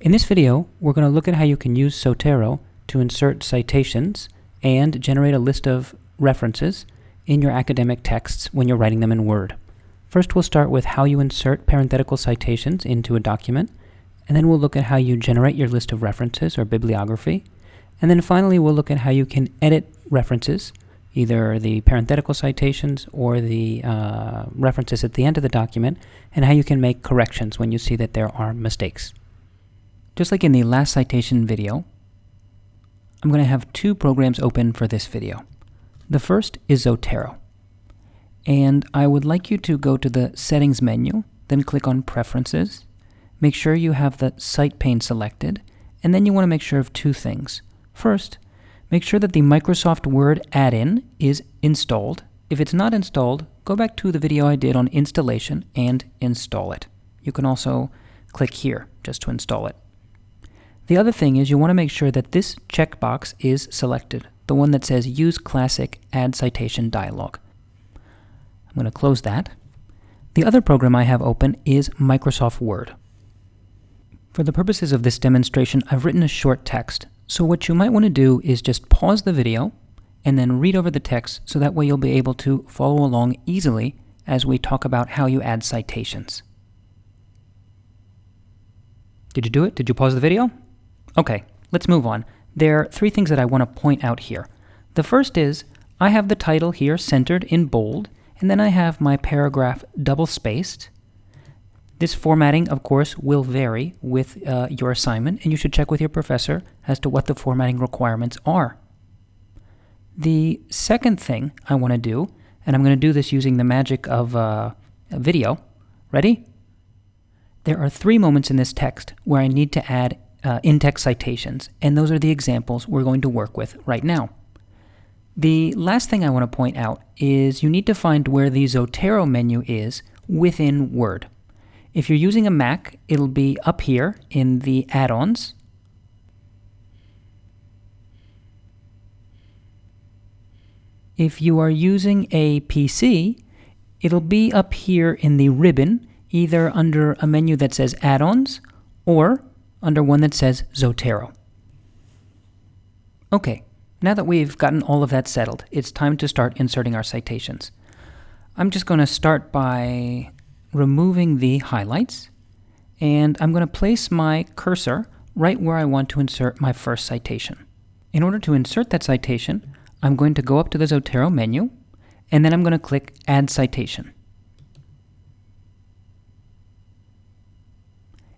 In this video, we're going to look at how you can use Zotero to insert citations and generate a list of references in your academic texts when you're writing them in Word. First, we'll start with how you insert parenthetical citations into a document, and then we'll look at how you generate your list of references or bibliography, and then finally we'll look at how you can edit references, either the parenthetical citations or the references at the end of the document, and how you can make corrections when you see that there are mistakes. Just like in the last citation video, I'm going to have two programs open for this video. The first is Zotero, and I would like you to go to the Settings menu, then click on Preferences. Make sure you have the Cite pane selected, and then you want to make sure of two things. First, make sure that the Microsoft Word add-in is installed. If it's not installed, go back to the video I did on installation and install it. You can also click here just to install it. The other thing is you want to make sure that this checkbox is selected, the one that says Use Classic Add Citation Dialog. I'm going to close that. The other program I have open is Microsoft Word. For the purposes of this demonstration, I've written a short text. So what you might want to do is just pause the video and then read over the text so that way you'll be able to follow along easily as we talk about how you add citations. Did you do it? Did you pause the video? Okay, let's move on. There are three things that I want to point out here. The first is I have the title here centered in bold, and then I have my paragraph double-spaced. This formatting, of course, will vary with your assignment, and you should check with your professor as to what the formatting requirements are. The second thing I want to do, and I'm going to do this using the magic of a video. Ready? There are three moments in this text where I need to add in-text citations, and those are the examples we're going to work with right now. The last thing I want to point out is you need to find where the Zotero menu is within Word. If you're using a Mac, it'll be up here in the add-ons. If you are using a PC, it'll be up here in the ribbon, either under a menu that says add-ons or under one that says Zotero. Okay, now that we've gotten all of that settled, it's time to start inserting our citations. I'm just going to start by removing the highlights, and I'm going to place my cursor right where I want to insert my first citation. In order to insert that citation, I'm going to go up to the Zotero menu, and then I'm going to click Add Citation.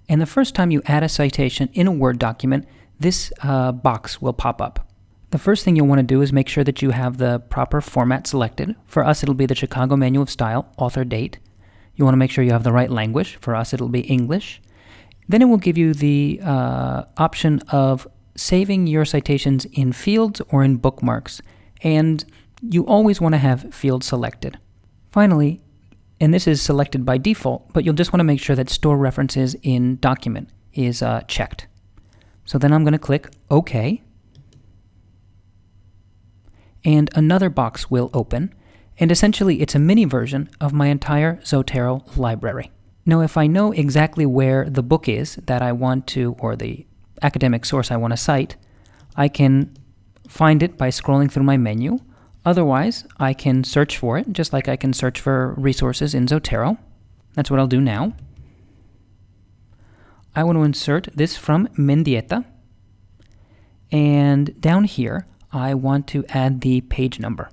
And the first time you add a citation in a Word document, this box will pop up. The first thing you'll want to do is make sure that you have the proper format selected. For us, it'll be the Chicago Manual of Style, author date. You want to make sure you have the right language. For us, it'll be English. Then it will give you the option of saving your citations in fields or in bookmarks. And you always want to have fields selected. Finally, and this is selected by default, but you'll just want to make sure that Store References in Document is checked. So then I'm going to click OK. And another box will open. And essentially, it's a mini version of my entire Zotero library. Now, if I know exactly where the book is that I want to, or the academic source I want to cite, I can find it by scrolling through my menu. Otherwise, I can search for it, just like I can search for resources in Zotero. That's what I'll do now. I want to insert this from Mendieta. And down here, I want to add the page number.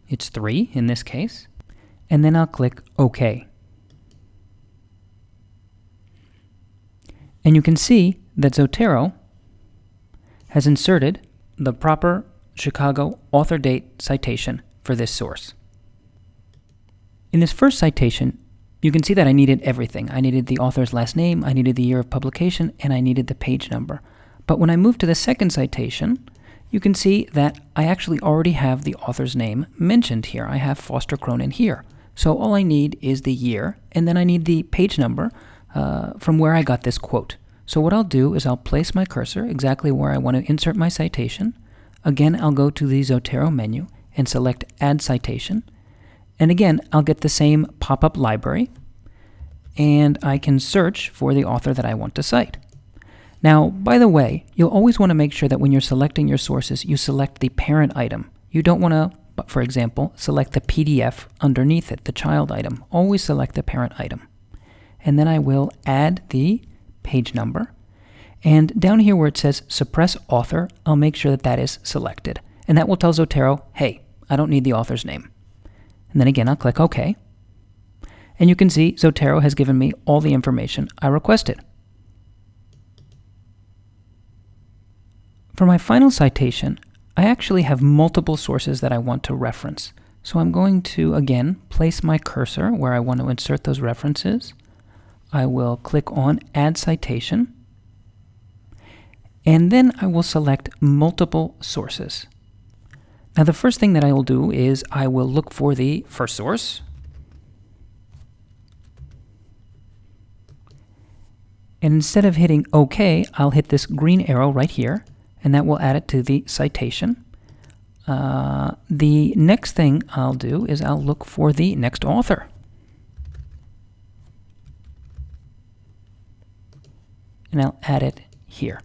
It's 3 in this case. And then I'll click OK. And you can see that Zotero has inserted the proper Chicago author date citation for this source. In this first citation, you can see that I needed everything. I needed the author's last name, I needed the year of publication, and I needed the page number. But when I move to the second citation, you can see that I actually already have the author's name mentioned here. I have Foster Cronin here. So all I need is the year, and then I need the page number from where I got this quote. So what I'll do is I'll place my cursor exactly where I want to insert my citation. Again, I'll go to the Zotero menu and select Add Citation. And again, I'll get the same pop-up library. and I can search for the author that I want to cite. Now, by the way, you'll always want to make sure that when you're selecting your sources, you select the parent item. You don't want to, for example, select the PDF underneath it, the child item. Always select the parent item. And then I will add the page number. And down here where it says suppress author, I'll make sure that that is selected. And that will tell Zotero, hey, I don't need the author's name. And then again, I'll click OK. And you can see Zotero has given me all the information I requested. For my final citation, I actually have multiple sources that I want to reference. So I'm going to, again, place my cursor where I want to insert those references. I will click on Add Citation. And then I will select multiple sources. Now the first thing that I will do is I will look for the first source. And instead of hitting OK, I'll hit this green arrow right here, and that will add it to the citation. The next thing I'll do is I'll look for the next author. And I'll add it here.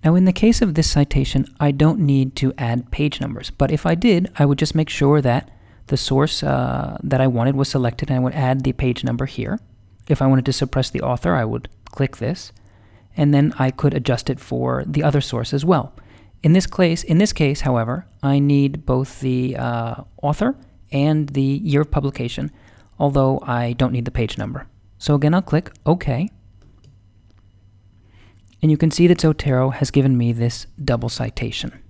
Now in the case of this citation, I don't need to add page numbers, but if I did, I would just make sure that the source that I wanted was selected, and I would add the page number here. If I wanted to suppress the author, I would click this, and then I could adjust it for the other source as well. In this case, however, I need both the author and the year of publication, although I don't need the page number. So again, I'll click OK. And you can see that Zotero has given me this double citation.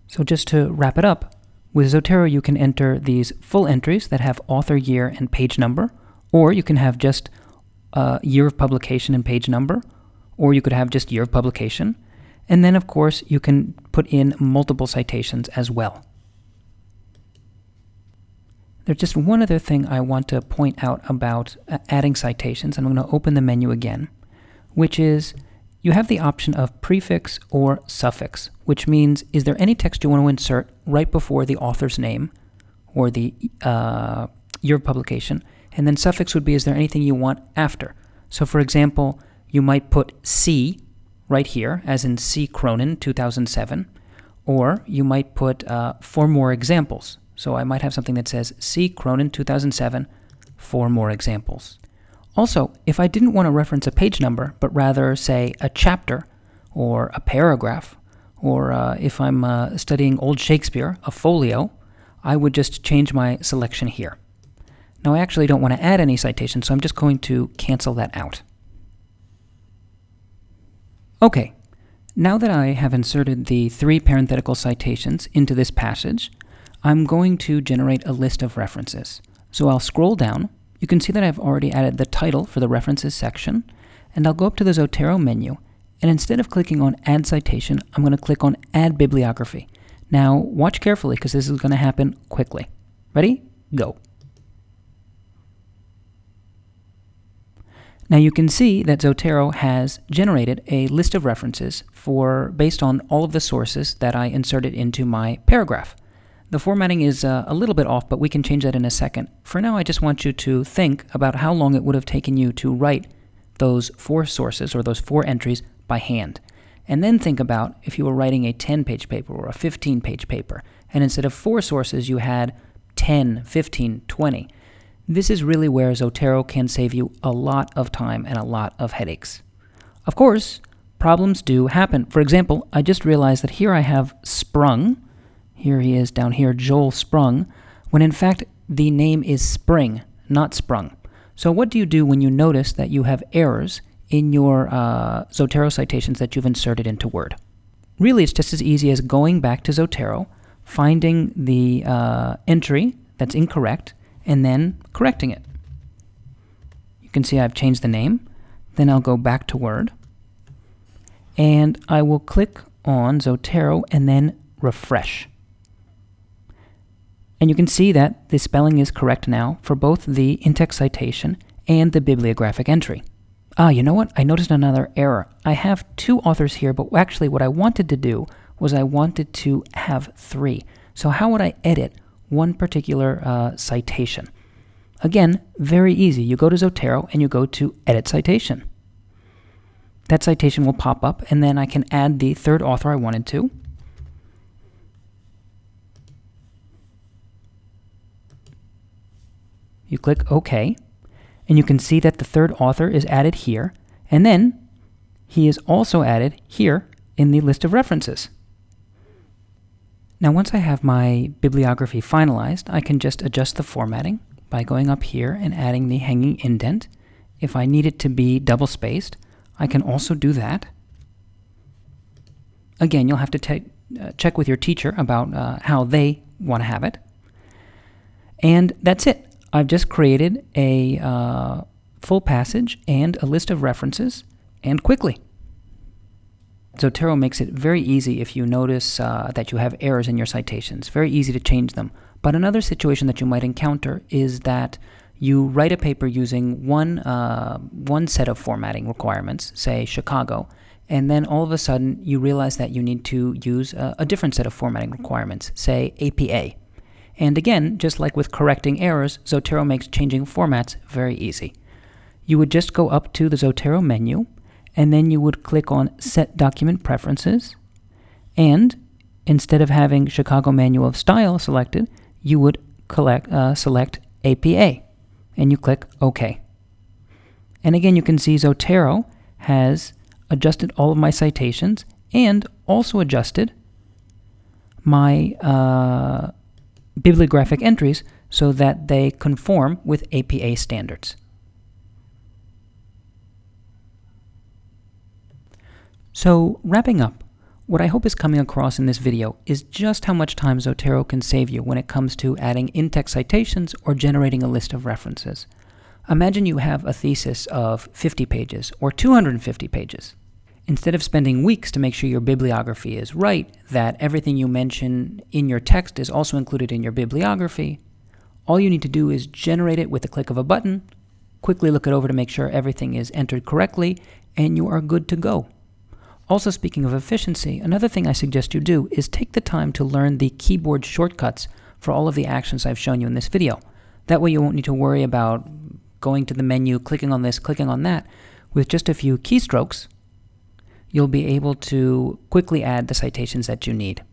So just to wrap it up, with Zotero you can enter these full entries that have author, year, and page number, or you can have just year of publication and page number, or you could have just year of publication. And then, of course, you can put in multiple citations as well. There's just one other thing I want to point out about adding citations, and I'm going to open the menu again, which is you have the option of prefix or suffix, which means is there any text you want to insert right before the author's name or the year of publication, and then suffix would be is there anything you want after. So for example, you might put C right here, as in C. Cronin, 2007, or you might put 4 more examples. So I might have something that says C. Cronin, 2007, 4 more examples. Also, if I didn't want to reference a page number, but rather say a chapter or a paragraph, or if I'm studying Old Shakespeare, a folio, I would just change my selection here. Now I actually don't want to add any citations, so I'm just going to cancel that out. Okay, now that I have inserted the 3 parenthetical citations into this passage, I'm going to generate a list of references. So I'll scroll down. You can see that I've already added the title for the references section, and I'll go up to the Zotero menu, and instead of clicking on Add Citation, I'm going to click on Add Bibliography. Now, watch carefully because this is going to happen quickly. Ready? Go. Now you can see that Zotero has generated a list of references based on all of the sources that I inserted into my paragraph. The formatting is a little bit off, but we can change that in a second. For now, I just want you to think about how long it would have taken you to write those 4 sources or those 4 entries by hand. And then think about if you were writing a 10-page paper or a 15-page paper, and instead of 4 sources, you had 10, 15, 20. This is really where Zotero can save you a lot of time and a lot of headaches. Of course, problems do happen. For example, I just realized that here I have Sprung. Here he is down here, Joel Sprung, when in fact the name is Spring, not Sprung. So what do you do when you notice that you have errors in your Zotero citations that you've inserted into Word? Really, it's just as easy as going back to Zotero, finding the entry that's incorrect, and then correcting it. You can see I've changed the name. Then I'll go back to Word, and I will click on Zotero and then refresh. And you can see that the spelling is correct now for both the in-text citation and the bibliographic entry. You know what? I noticed another error. I have 2 authors here, but actually what I wanted to do was I wanted to have 3. So how would I edit one particular citation? Again, very easy. You go to Zotero and you go to Edit Citation. That citation will pop up, and then I can add the third author I wanted to. You click OK, and you can see that the third author is added here, and then he is also added here in the list of references. Now, once I have my bibliography finalized, I can just adjust the formatting by going up here and adding the hanging indent. If I need it to be double-spaced, I can also do that. Again, you'll have to check with your teacher about how they want to have it. And that's it. I've just created a full passage and a list of references, and quickly. Zotero makes it very easy if you notice that you have errors in your citations. Very easy to change them. But another situation that you might encounter is that you write a paper using one set of formatting requirements, say Chicago, and then all of a sudden you realize that you need to use a different set of formatting requirements, say APA. And again, just like with correcting errors, Zotero makes changing formats very easy. You would just go up to the Zotero menu, and then you would click on Set Document Preferences, and instead of having Chicago Manual of Style selected, you would select APA, and you click OK. And again, you can see Zotero has adjusted all of my citations and also adjusted my bibliographic entries so that they conform with APA standards. So, wrapping up, what I hope is coming across in this video is just how much time Zotero can save you when it comes to adding in-text citations or generating a list of references. Imagine you have a thesis of 50 pages or 250 pages. Instead of spending weeks to make sure your bibliography is right, that everything you mention in your text is also included in your bibliography, all you need to do is generate it with the click of a button, quickly look it over to make sure everything is entered correctly, and you are good to go. Also, speaking of efficiency, another thing I suggest you do is take the time to learn the keyboard shortcuts for all of the actions I've shown you in this video. That way you won't need to worry about going to the menu, clicking on this, clicking on that. With just a few keystrokes, you'll be able to quickly add the citations that you need.